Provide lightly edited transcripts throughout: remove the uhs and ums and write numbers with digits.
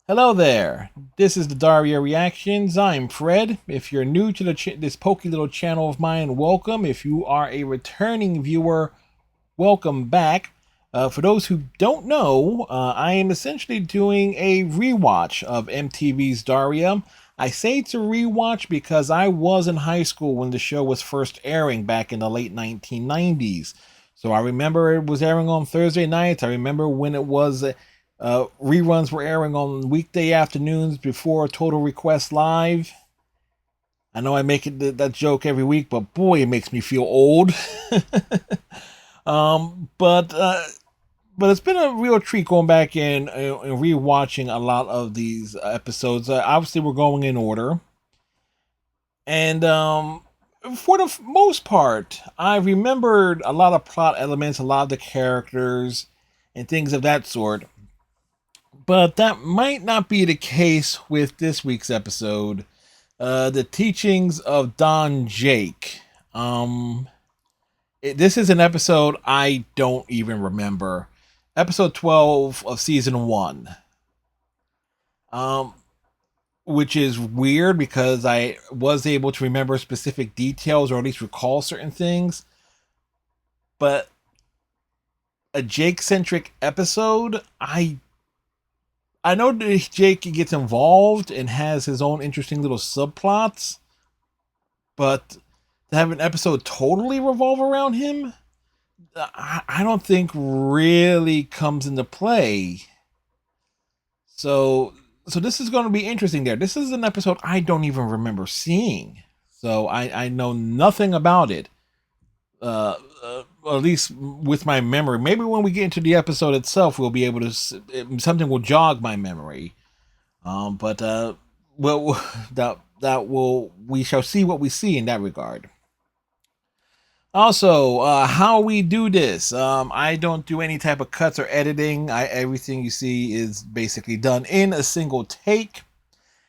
Hello there. This is the Daria Reactions. I'm Fred. If you're new to this pokey little channel of mine, welcome. If you are a returning viewer, welcome back. For those who don't know, I am essentially doing a rewatch of MTV's Daria. I say it's a rewatch because I was in high school when the show was first airing back in the late 1990s. So I remember it was airing on Thursday nights. I remember when it was reruns were airing on weekday afternoons before Total Request Live. I know I make that joke every week, but boy, it makes me feel old. um, but uh, but it's been a real treat going back and rewatching a lot of these episodes. Obviously, we're going in order, and for the most part, I remembered a lot of plot elements, a lot of the characters, and things of that sort. But that might not be the case with this week's episode. The teachings of Don Jake. This is an episode I don't even remember. Episode 12 of season 1. Um, which is weird because I was able to remember specific details or at least recall certain things. But a Jake centric episode, I know that Jake gets involved and has his own interesting little subplots, but to have an episode totally revolve around him, I don't think really comes into play. So, so this is going to be interesting. There, this is an episode I don't even remember seeing, so I know nothing about it. At least with my memory. Maybe when we get into the episode itself, we'll be able to something will jog my memory. But well, that will we shall see what we see in that regard. Also, how we do this. I don't do any type of cuts or editing. Everything you see is basically done in a single take.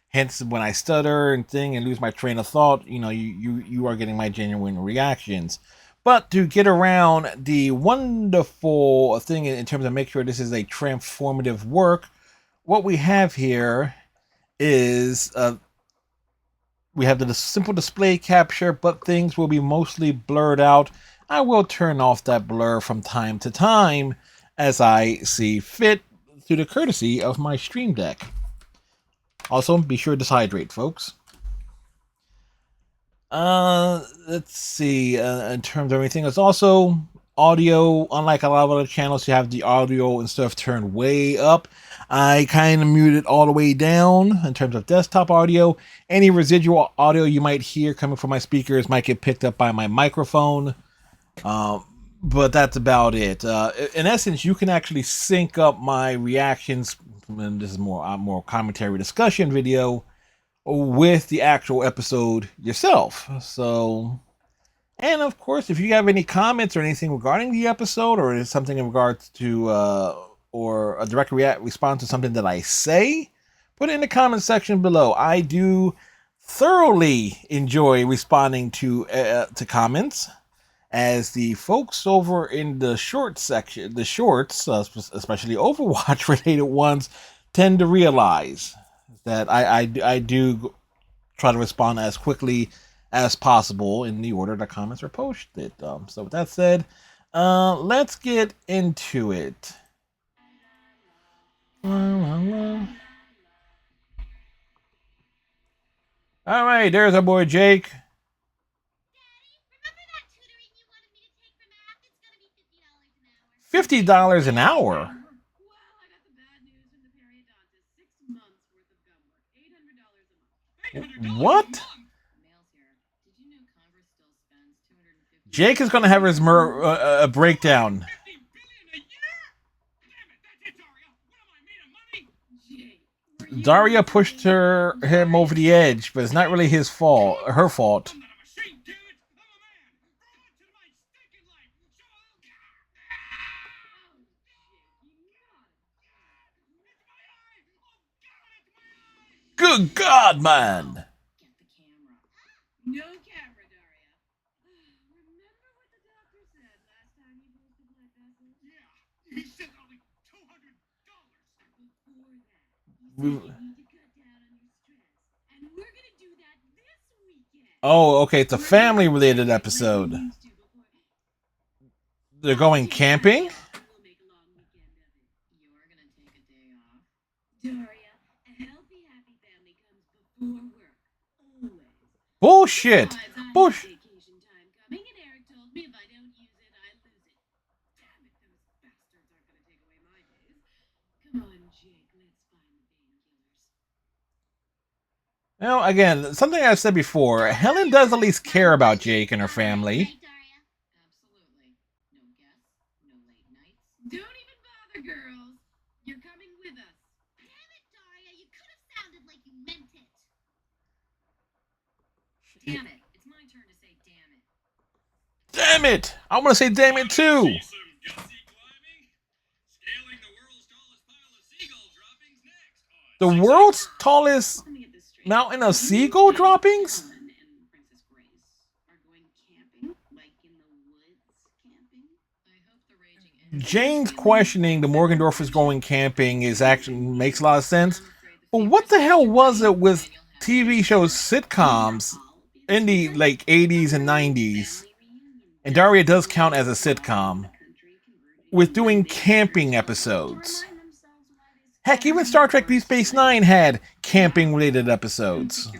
Hence, when I stutter and thing and lose my train of thought, you are getting my genuine reactions. But to get around the wonderful thing in terms of make sure this is a transformative work, what we have here is we have the simple display capture, but things will be mostly blurred out. I will turn off that blur from time to time as I see fit through the courtesy of my Stream Deck. Also, be sure to hydrate, folks. Let's see. In terms of everything, it's also audio. Unlike a lot of other channels, you have the audio and stuff turned way up. I kind of muted all the way down in terms of desktop audio. Any residual audio you might hear coming from my speakers might get picked up by my microphone. But that's about it. In essence, you can actually sync up my reactions. And this is more commentary discussion video with the actual episode yourself. So, and of course, if you have any comments or anything regarding the episode, or is something in regards to, or a direct response to something that I say, put it in the comment section below. I do thoroughly enjoy responding to comments, as the folks over in the short section, the shorts, especially Overwatch related ones, tend to realize that I do try to respond as quickly as possible in the order the comments are posted. So with that said, let's get into it. All right, there's our boy Jake. $50 an hour. What? Jake is going to have his breakdown. Daria pushed him over the edge, but it's not really his fault, her fault. Good God, man! Oh, okay, it's a family-related episode. They're going camping? Bullshit. Bullshit. You know, again, something I've said before, Helen does at least care about Jake and her family. Damn it! I want to say damn it too! The world's tallest mountain of seagull droppings? Jane's questioning the Morgendorfers going camping is actually makes a lot of sense. But what the hell was it with TV shows, sitcoms in the like 80s and 90s? And Daria does count as a sitcom with doing camping episodes. Heck, even Star Trek Deep Space Nine had camping related episodes.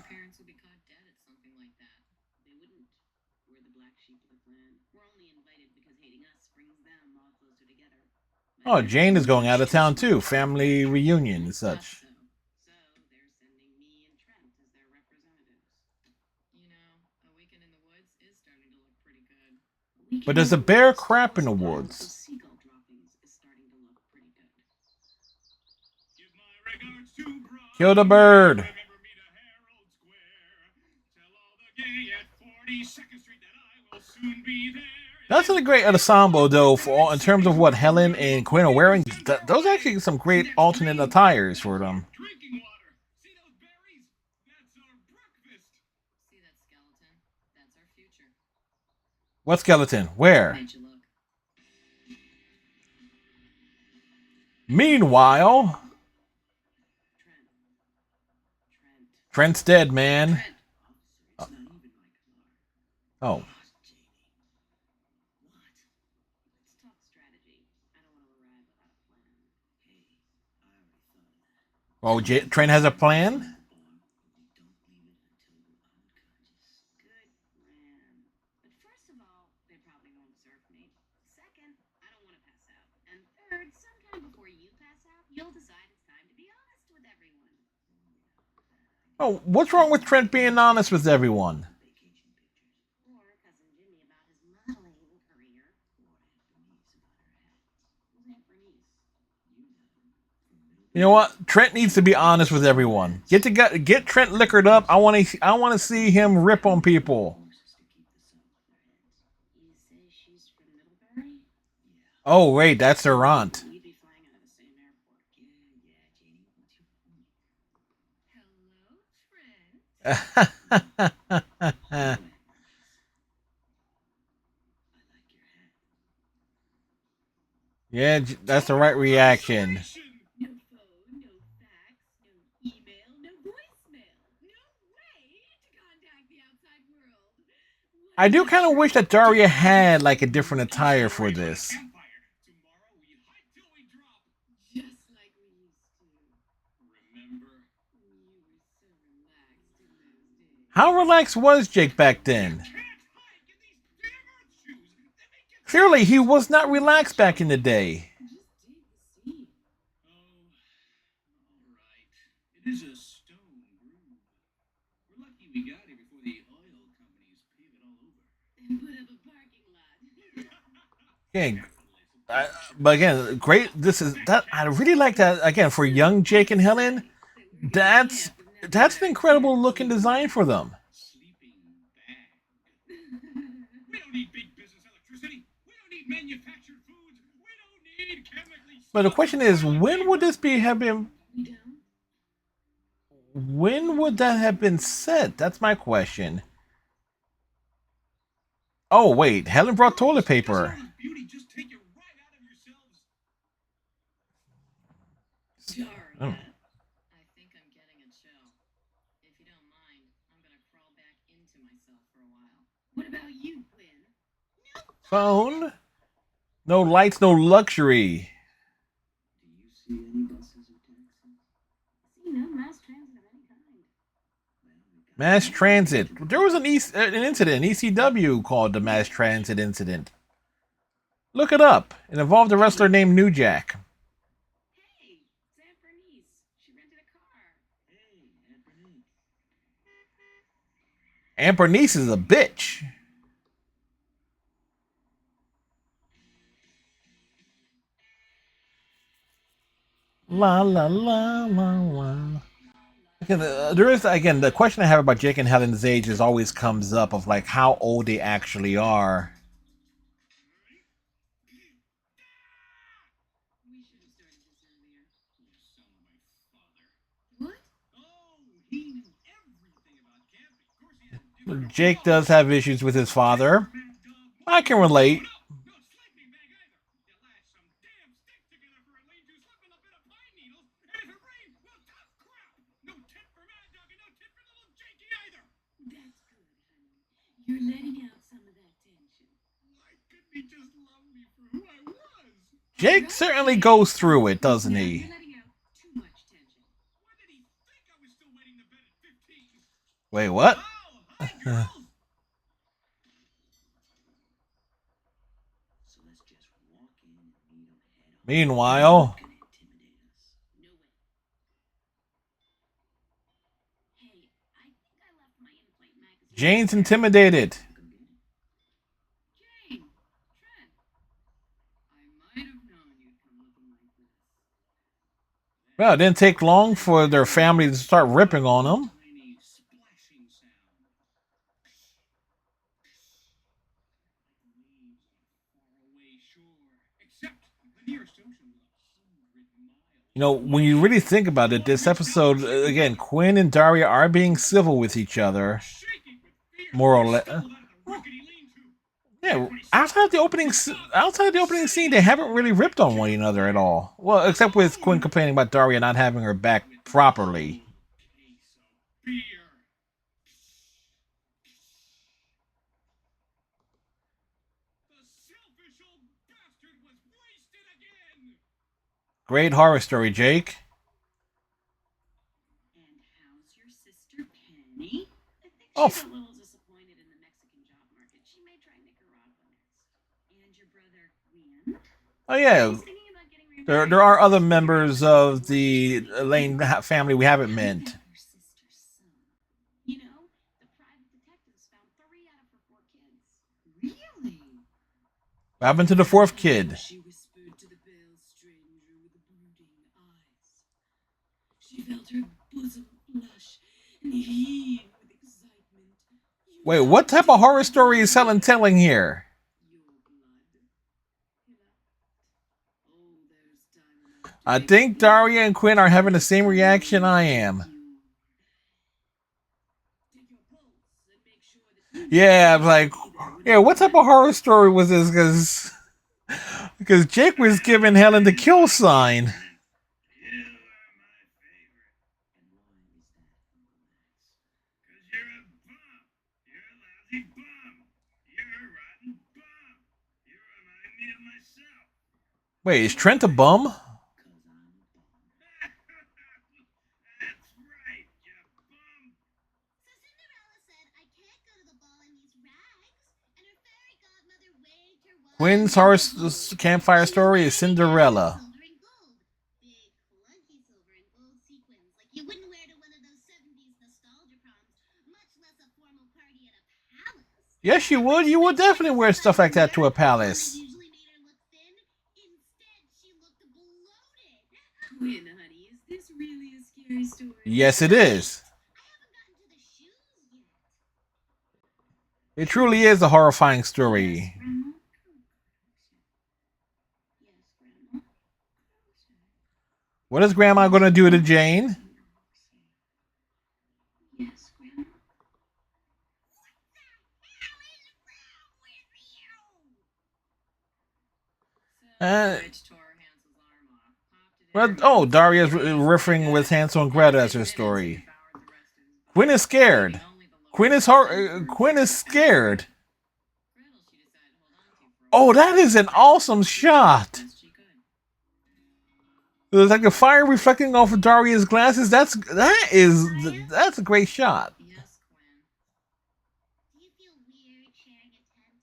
Oh, Jane is going out of town too. Family reunion and such. But there's a bear crap in the woods. Kill the bird. That's a great ensemble, though, for all, in terms of what Helen and Quinn are wearing. Those are actually some great alternate attires for them. What skeleton? Where? Meanwhile, Trent's dead, man. Oh. Oh, Trent has a plan? Oh, what's wrong with Trent being honest with everyone? You know what? Trent needs to be honest with everyone. Get Trent liquored up. I want to see him rip on people. Oh wait, that's their aunt. Yeah, that's the right reaction. I do kind of wish that Daria had like a different attire for this. How relaxed was Jake back then? Clearly, he was not relaxed back in the day. Okay, but again, great. This is that. I really like that. Again, for young Jake and Helen, that's an incredible looking design for them. But the question is, when would this be have been? When would that have been set? That's my question. Oh wait, Helen brought toilet paper. Oh. Phone? No lights, no luxury. Mass transit. There was an incident, an ECW called the mass transit incident. Look it up. It involved a wrestler named New Jack. Aunt Bernice is a bitch. La la la la la. Again, there is again the question I have about Jake and Helen's age is always comes up of like how old they actually are. Jake does have issues with his father. I can relate. Jake certainly goes through it, doesn't he? Wait, what? Meanwhile, Jane's intimidated. Well, it didn't take long for their family to start ripping on them. You know, when you really think about it, this episode, again, Quinn and Daria are being civil with each other. More or less. Yeah, outside the opening scene, they haven't really ripped on one another at all. Well, except with Quinn complaining about Daria not having her back properly. Great horror story, Jake. Oh. Oh yeah. There are other members of the Lane family we haven't met. What happened to the fourth kid? Wait, what type of horror story is Helen telling here? I think Daria and Quinn are having the same reaction I am. Yeah, I'm like, yeah, what type of horror story was this? Because Jake was giving Helen the kill sign. Wait, is Trent a bum? Quinn's horror campfire story is Cinderella. Yes, you would. You would definitely wear stuff like that to a palace. Yes, it is. It truly is a horrifying story. What is Grandma going to do to Jane? Daria's riffing with Hansel and Gretel as her story. Quinn is scared. Quinn is scared. Oh, that is an awesome shot. There's like a fire reflecting off of Daria's glasses. That's a great shot. Yes, Quinn. Do you feel weird sharing a tent?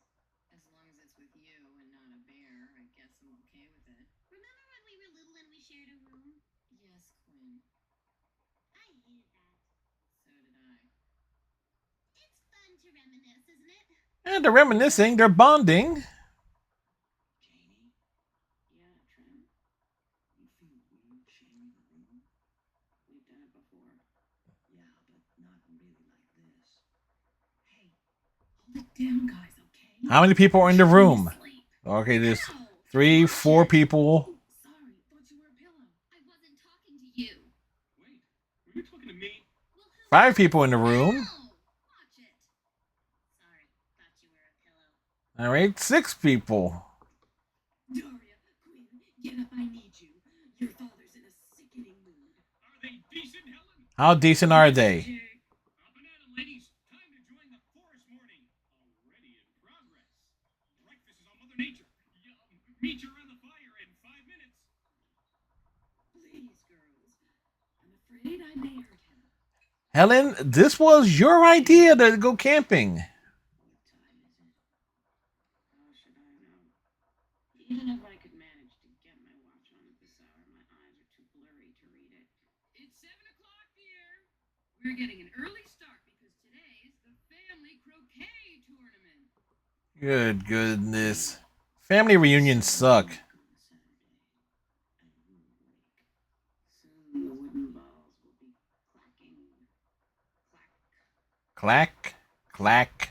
As long as it's with you and not a bear, I guess I'm okay with it. Remember when we were little and we shared a room? Yes, Quinn. I hated that. So did I. It's fun to reminisce, isn't it? And they're reminiscing. They're bonding. Janie? Yeah, Trent? You feel weird sharing a room? We've done it before. Yeah, but not really like this. Hey, hold it down, guys, okay? How many people are in the room? Sleep. Okay, there's Ow! 3, Watch 4 it. people. Sorry, thought you were a pillow. I wasn't talking to you. Wait, were you talking to me? Well, who 5 else? people in the room. Ow! Watch it. Sorry, thought you were a pillow. All right, 6 people. Daria, Quinn, get up, I need you. Your father's in a sickening mood. Are they decent, Helen? How decent are they? Up and at 'em, ladies. Time to join the forest morning. Already in progress. Breakfast is on Mother Nature. Meet you around the fire in 5 minutes. Please, girls. I'm afraid I may hurt him. Helen, this was your idea to go camping. What time is it? How should I know? Even if I could manage to get my watch on at this hour, my eyes are too blurry to read it. It's 7 o'clock, dear. We're getting an early start because today's the family croquet tournament. Good goodness. Family reunions suck. Soon the wooden balls will be clacking. Clack. Clack, clack,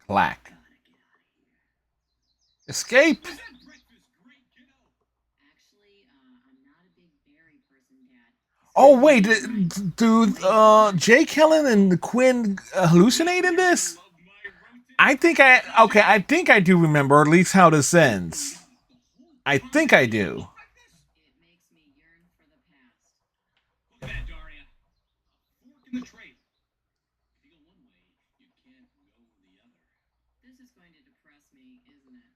clack. Gotta get out of here. Escape. Was that breakfast great, kiddo? Actually, I'm not a big berry person, Dad. Oh wait, do Jake, Helen, and Quinn hallucinate in this? Love my roasted I think I do remember at least how this ends. I think I do. It makes me yearn for the past. Look at that, Daria. A fork in the trail. Feel one way, you can't go the other. This is going to depress me, isn't it?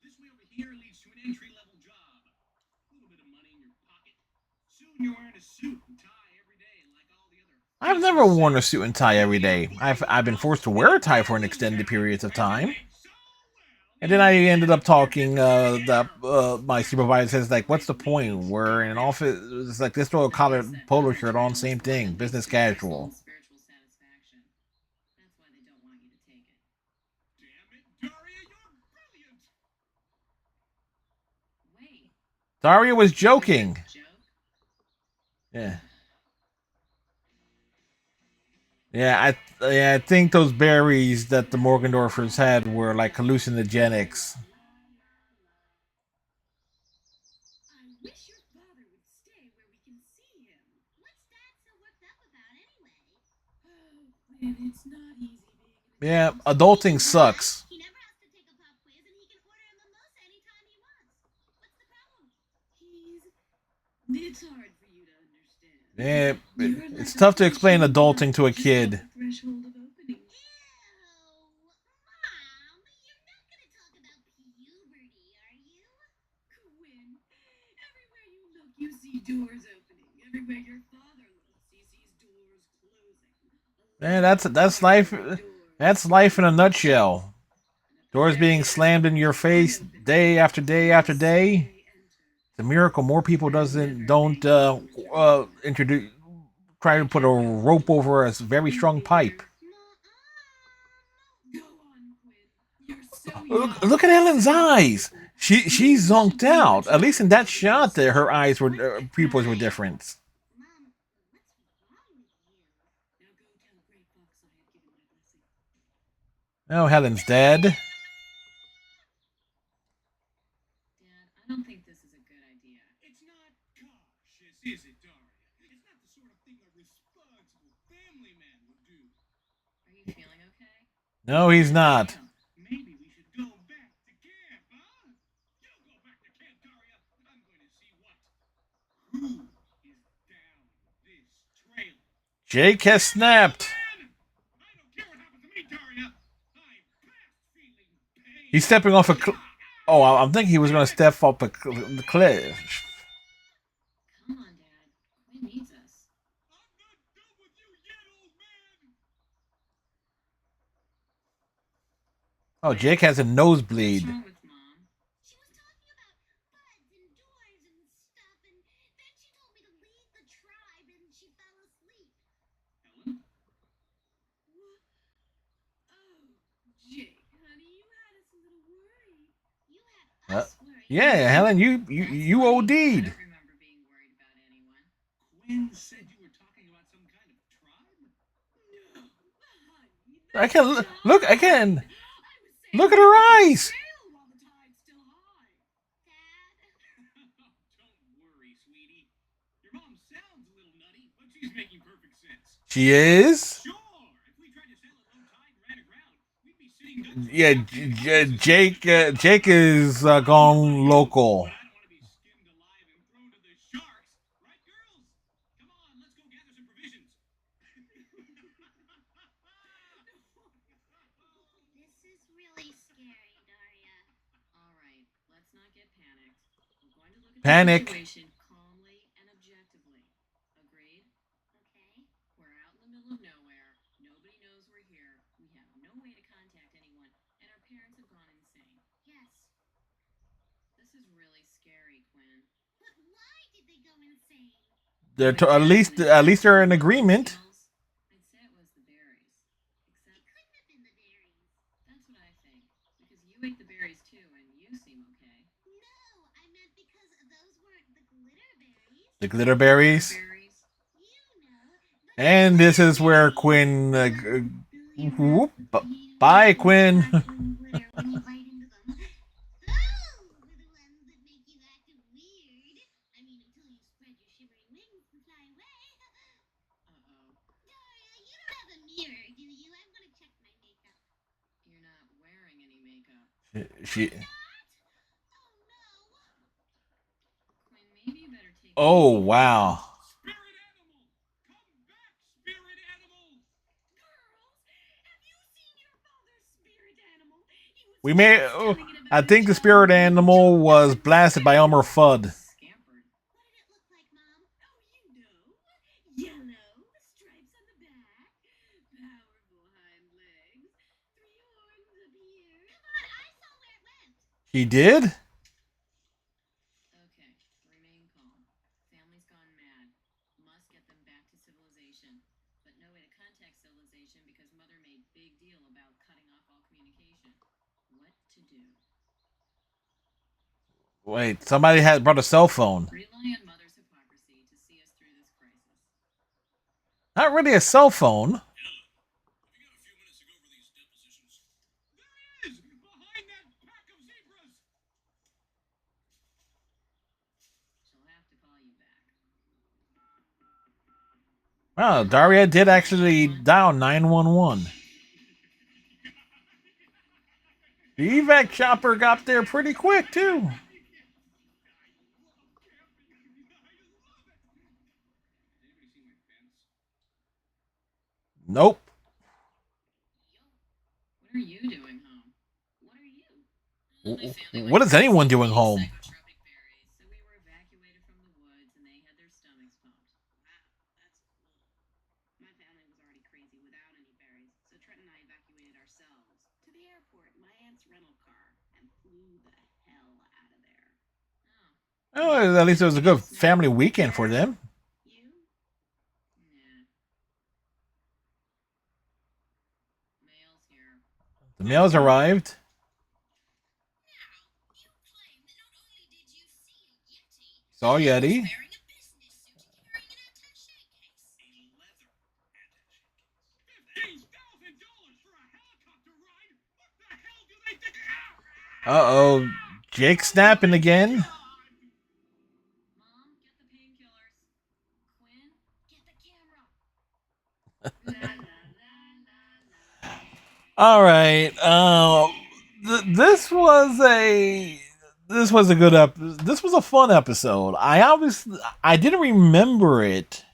This way over here leads to an entry-level job. A little bit of money in your pocket. Soon you're wearing a suit and tie every day like all the other... I've never worn a suit and tie every day. I've been forced to wear a tie for an extended periods of time. And then I ended up talking, my supervisor says, like, what's the point? We're in an office, it's like, let's throw a collared polo shirt on, same thing, business casual. Spiritual satisfaction. That's why they don't want you to take it. Damn it, Daria, you're brilliant! Wait. Daria was joking. Joke? Yeah. Yeah, I think those berries that the Morgendorfers had were like hallucinogenics. I wish your father would stay where we can see him. What's Dad so worked up about anyway? Oh, Quinn, it's not easy being Yeah, adulting sucks. He never has to take a pop quiz and he can order a mimosa anytime he wants. What's the problem? It's hard for you to understand. Yeah, it's tough to explain adulting to a kid. Threshold of opening. Ew, Mom, you're not gonna talk about puberty, are you? Quinn, everywhere you look, you see doors opening. Everywhere your father looks, he sees doors closing. Yeah, that's life. That's life in a nutshell. Doors being slammed in your face day after day after day. It's a miracle more people don't introduce try to put a rope over a very strong pipe. Go on, Quinn. You're so Look at Ellen's eyes. She's zonked out. At least in that shot, there her eyes were pupils were different. Mom, what's wrong with you? Now go tell Great Fox I have given my blessing. Oh, Helen's dead. Dad, I don't think this is a good idea. It's not cautious, is it, Daria? It's not the sort of thing a responsible family man would do. Are you feeling okay? No, he's not. Maybe we should go back to camp, huh? You go back to camp, Daria. I'm going to see who is down this trail. Jake has snapped. I don't care what happens to me, Daria. I'm past feeling pain. He's stepping off a Oh, I'm thinking he was going to step up the cliff. Come on, Dad. Quinn needs us. I'm not done with you yet, old man! Oh, Jake has a What's nosebleed. wrong with Mom? She was talking about buds and doors and stuff, and then she told me to leave the tribe, and she fell asleep. Helen? Oh, Jake, honey, you had us a little worried. You had Uh, us worried. yeah, Helen, you I OD'd. don't remember being worried about anyone. Quinn said you were talking about some kind of tribe? No, honey. I can look again. I was saying Look at her eyes. sail while the tide's still high. Dad, Don't worry, sweetie. Your mom sounds a little nutty, but she's making perfect sense. She is. Sure, if we tried to sail at low tide and ran aground, we'd be sitting ducks for Yeah, captain and Jake is gone local. But I don't want to be skinned alive and thrown to the sharks. Right, girls? Come on, let's go gather some provisions. this is really scary, Daria. All right, let's not get panicked. We're going to look at Panic. the situation calmly and objectively. Agreed? Okay. We're out in the middle of nowhere. Nobody knows we're here. We have no way to contact anyone, and our parents have gone insane. Yes. This is really scary, Quinn. But why did they go insane? They're at least they're in agreement. I'd say it was the berries. It Except couldn't have been the berries. that's what I think. Because you ate the berries too, and you seem okay. No, I meant because those weren't the glitter berries. The glitter berries. Berries. You know. And this is where Quinn. Whoop. Bye, Quinn. Glitter when you bite into them. Those are the ones that make you act weird. I mean, until you spread your shivering wings and fly away. Uh-oh. Daria, you don't have a mirror, do you? I'm gonna check my makeup. You're not wearing any makeup. She. Not? Oh no. Quinn, maybe you better take Oh wow. Spirit animal! Come back, spirit animal! Girls, have you seen your father's spirit animal? He was We may. just telling it I about think a the dog spirit named animal Joe. was blasted by Elmer Fudd. Scampered. What did it look like, Mom? Oh, you know. Yellow, stripes on the back, powerful hind legs, 3 horns up here. Come on, I saw where it went. He did. Okay, remain calm. Family's gone mad. Must get them back to civilization. But no way to contact civilization because Mother made big deal about cutting off all communication. What to do? Wait, somebody had brought a cell phone. Rely on Mother's hypocrisy to see us through this crisis. Not really a cell phone. Have you got a few minutes to go over these depositions? There he is! Behind that pack of zebras! She'll have to call you back. Wow, Daria did actually dial 911. The evac chopper got there pretty quick too. I love camping. I love it! Anybody see my fence? Nope. What are you doing home? What are you? My family What went is anyone crazy doing eating home? psychotropic berries, so we were evacuated from the woods and they had their stomachs pumped. Wow, that's cool. My family was already crazy without any berries, so Trent and I evacuated ourselves to the airport in my aunt's rental car and flew the hell out of there. Oh. Oh, at least it was a good family weekend for them. You? Nah. Mail's here. The mails arrived. Now, you claim that not only did you see a Yeti, Saw but you Yeti. was wearing a business suit and carrying an attaché case. A leather attaché case. $15,000 for a helicopter ride? What the hell do they think? Uh-oh. Jake snapping again. Mom, get the painkillers. Quinn, get the camera. La, la, la, la, la. All right. This was a good this was a fun episode. I didn't remember it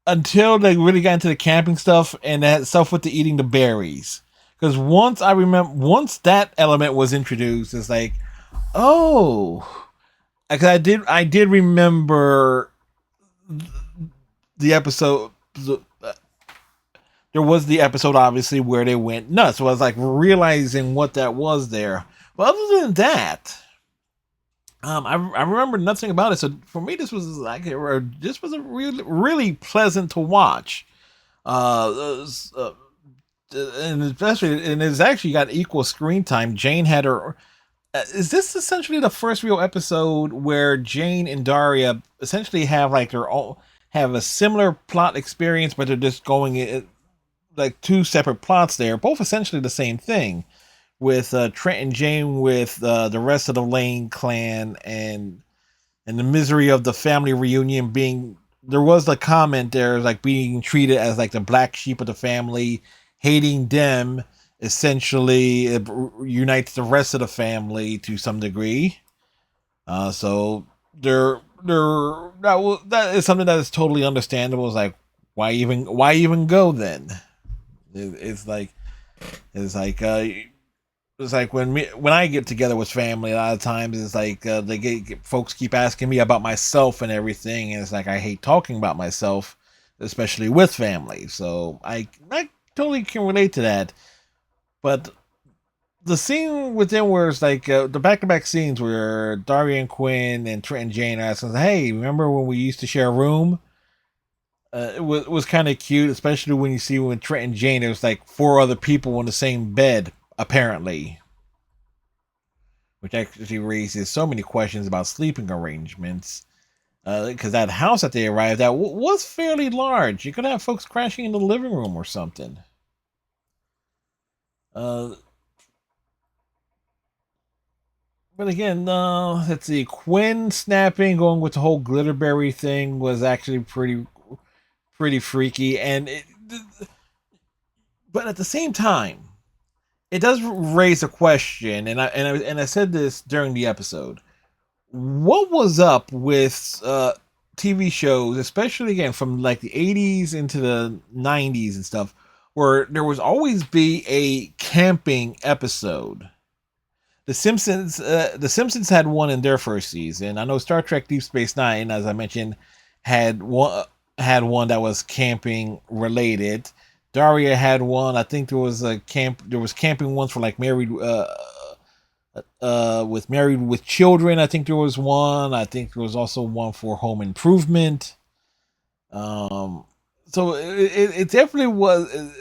until they really got into the camping stuff and that stuff with the eating the berries. Because once that element was introduced, it's like, Oh, because I did remember the episode. There was the episode obviously where they went nuts. So I was like realizing what that was there. But other than that, I remember nothing about it. So for me, this was a really pleasant to watch. Uh, uh, and especially, and it's actually got equal screen time. Jane had her. Is this essentially the first real episode where Jane and Daria essentially have like their own have a similar plot experience, but they're just going like two separate plots there, both essentially the same thing, with Trent and Jane with the rest of the Lane clan and the misery of the family reunion being. There was the comment there like being treated as like the black sheep of the family, hating them essentially unites the rest of the family to some degree. So that is something that is totally understandable. It's like why even go then? It's like it's like it's like when I get together with family, a lot of times it's like folks keep asking me about myself and everything, and it's like I hate talking about myself, especially with family. So I totally can relate to that. But the scene within where it's like the back to back scenes where Daria and Quinn and Trent and Jane ask us, "Hey, remember when we used to share a room?" It was kind of cute, especially when you see when Trent and Jane, there's like four other people in the same bed, apparently, which actually raises so many questions about sleeping arrangements. Because that house that they arrived at was fairly large. You could have folks crashing in the living room or something. Uh, but again, let's see. Quinn snapping, going with the whole glitterberry thing was actually pretty freaky, but at the same time, it does raise a question, and I said this during the episode. What was up with TV shows, especially again from like the 80s into the 90s and stuff, where there was always be a camping episode? The Simpsons had one in their first season. I know Star Trek Deep Space Nine, as I mentioned, had one that was camping related. Daria had one. I think there was camping ones for like married with married with children. I think there was one. I think there was also one for home improvement. Um, so it definitely was.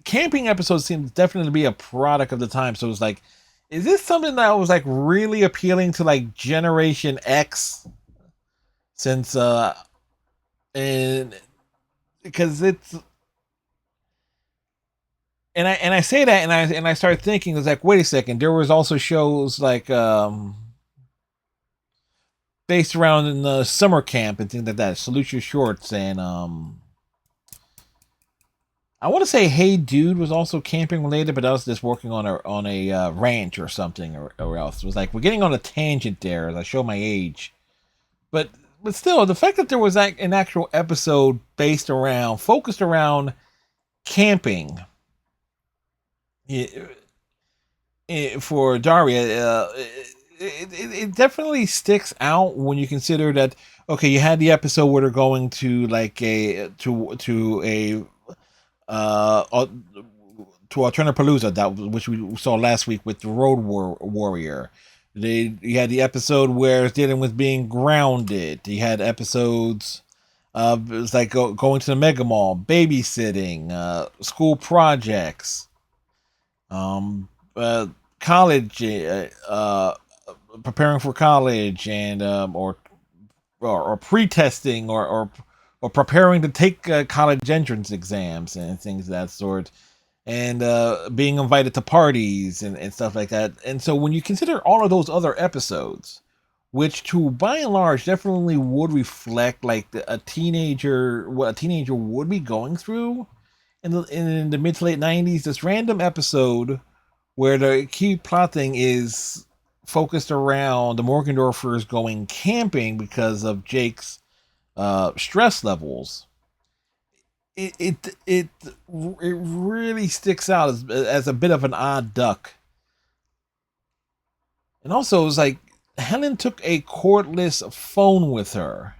Camping episodes seem definitely to be a product of the time. So it's like, is this something that was like really appealing to like Generation X? Since and because it's and I say that and I start thinking it's like, wait a second, there was also shows like based around in the summer camp and things like that. Salute your shorts and I want to say Hey Dude was also camping related, but I was just working on a ranch or something or else. It was like we're getting on a tangent there as I show my age, but but still, the fact that there was like an actual episode based around focused around camping for Daria, it definitely sticks out when you consider that. Okay, you had the episode where they're going to like a to a uh to Alternapalooza, that which we saw last week with the Warrior. You had the episode where it's dealing with being grounded. You had episodes of it was like going to the mega mall, babysitting, school projects, um, college, preparing for college, and or pre-testing or preparing to take college entrance exams and things of that sort, and being invited to parties and stuff like that. And so when you consider all of those other episodes, which to by and large definitely would reflect like a teenager, what a teenager would be going through in the mid to late 90s, this random episode where the key plot thing is focused around the Morgendorfers going camping because of Jake's stress levels. It really sticks out as a bit of an odd duck. And also, it was like Helen took a cordless phone with her,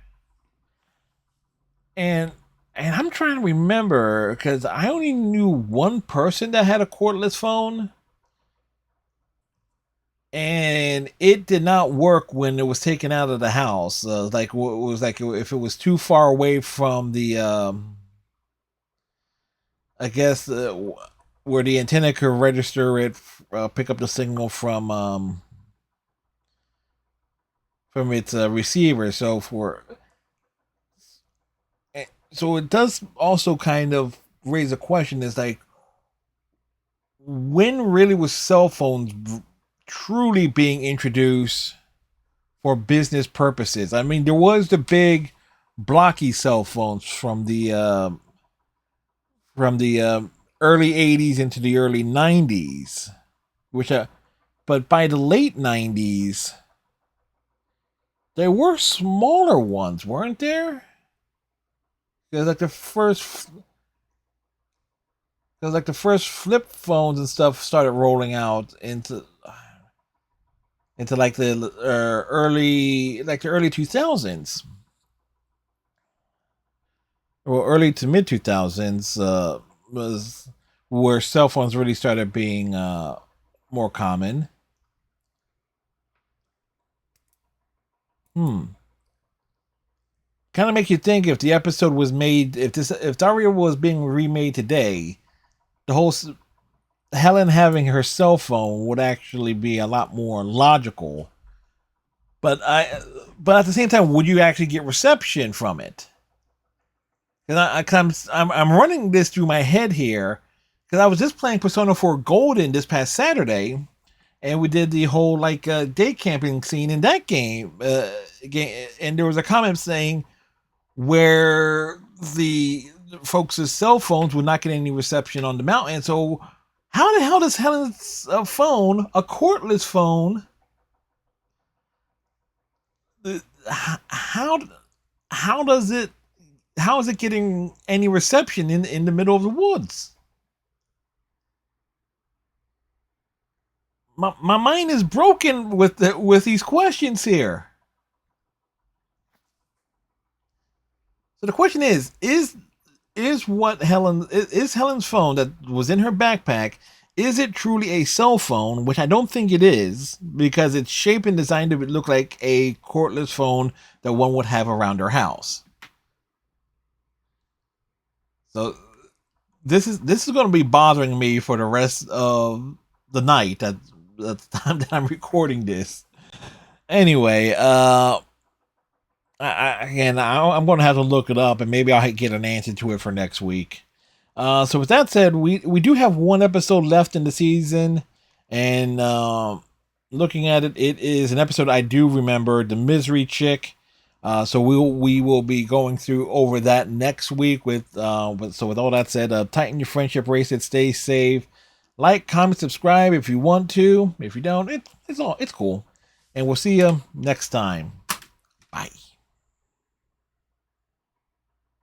and I'm trying to remember because I only knew one person that had a cordless phone, and it did not work when it was taken out of the house. Like it was like if it was too far away from the, I guess where the antenna could register it, pick up the signal from its receiver. So it does also kind of raise a question: is like when really was cell phones truly being introduced for business purposes? I mean, there was the big blocky cell phones from the early '80s into the early '90s, which but by the late '90s, there were smaller ones, weren't there? There's like the first, there's like the first flip phones and stuff started rolling out into like the the early 2000s or early to mid 2000s was where cell phones really started being more common. Hmm. Kind of make you think if the episode was made, if Daria was being remade today, the whole Helen having her cell phone would actually be a lot more logical. But but at the same time, would you actually get reception from it? Because I'm running this through my head here because I was just playing Persona 4 Golden this past Saturday, and we did the whole like day camping scene in that game, and there was a comment saying where the folks' cell phones would not get any reception on the mountain. So how the hell does Helen's phone, a cordless phone, uh, how how does it how is it getting any reception in the middle of the woods? My mind is broken with these questions here. So the question is what Helen is Helen's phone that was in her backpack, is it truly a cell phone, which I don't think it is because it's shaped and designed to look like a cordless phone that one would have around her house. So this is going to be bothering me for the rest of the night at the time that I'm recording this. Anyway, I'm going to have to look it up and maybe I'll get an answer to it for next week. So with that said, we do have one episode left in the season, and looking at it, it is an episode I do remember, the Misery Chick. So we will be going through over that next week so with all that said, tighten your friendship bracelet, stay safe, like, comment, subscribe if you want to. If you don't, it's cool, and we'll see you next time. Bye.